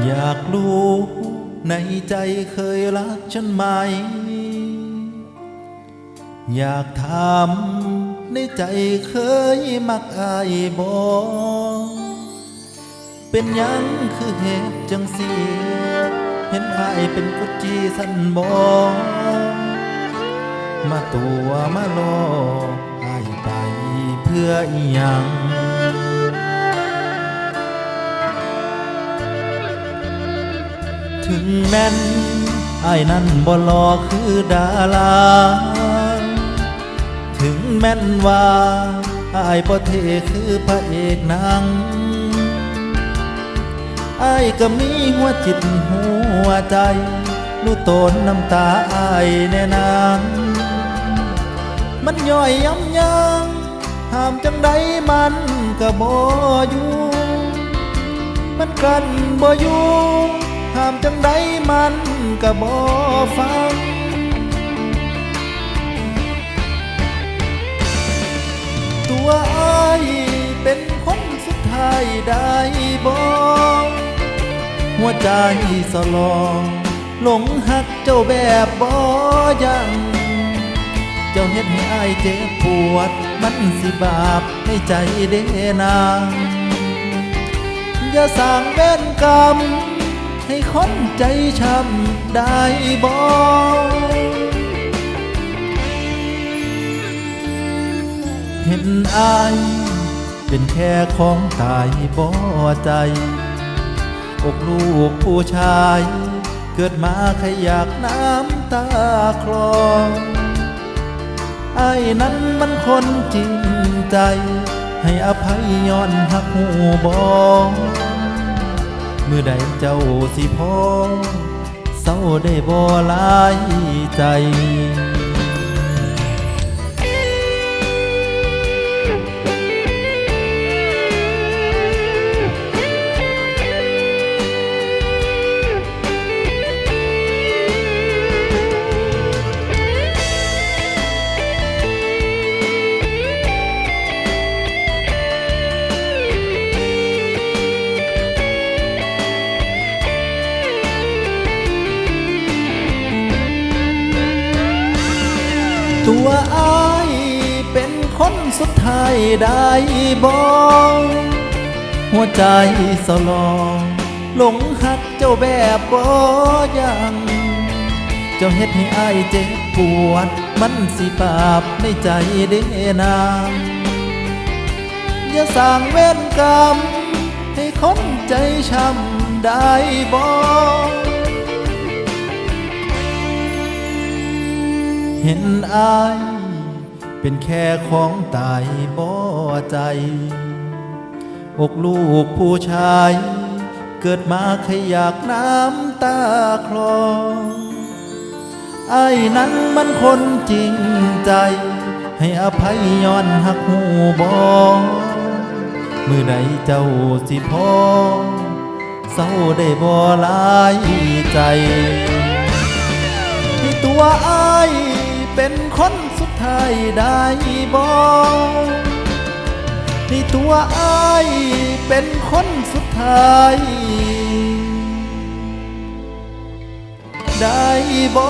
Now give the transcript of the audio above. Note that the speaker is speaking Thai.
อยากรู้ในใจเคยรักฉันไหมอยากถามในใจเคยมักอายบ่เป็นยังคือเหตุจังสิเห็นอายเป็นกุจีสันบ่มาตัวมาลออายไปเพื่ออีหยังถึงแม้นอายนั้นบ่หล่อคือดาราถึงแม้นว่าอายบ่เท่คือพระเอกหนังอายก็มีหัวจิตหัวใจรู้ตนน้ำตาอายแน่นางมันย่อยย้ำยังห้ามจังใดมันก็บ่อยู่มันกันบ่อยู่ห้ามจังใดมันก็บ่ฟังตัวอ้ายเป็นคนสุดท้ายได้บ่หัวใจสลองหลงหักเจ้าแบบบ่ยังเจ้าเฮ็ดให้อ้ายเจ็บปวดมันสิบาปในใจเด้นางอย่าสร้างเวรกรรมให้คนใจช้ำได้บ่เห็นอายเป็นแค่ของตายบ่ใจอกลูกผู้ชายเกิดมาแค่อยากน้ำตาคลออายนั้นมันคนจริงใจให้อภัยย้อนหักหูบ่เมื่อใดเจ้าสิพอเศร้าได้บ่หลายใจตัวอ้ายเป็นคนสุดท้ายได้บ่หัวใจสลองหลงหักเจ้าแบบบ่ยังเจ้าเฮ็ดให้อ้ายเจ็บปวดมันสิบาปในใจเด้นางอย่าสร้างเวรกรรมให้คนใจช้ำได้บ่เห็นอายเป็นแค่ของตายบ่ใจอกลูกผู้ชายเกิดมาแค่อยากน้ำตาคลออายนั้นมันคนจริงใจให้อภัยย้อนหักหูบ่มื้อใดเจ้าสิพอเศร้าได้บ่หลายใจที่ตัวอายเป็นคนสุดท้ายได้บ่นี่ตัวอ้ายเป็นคนสุดท้ายได้บ่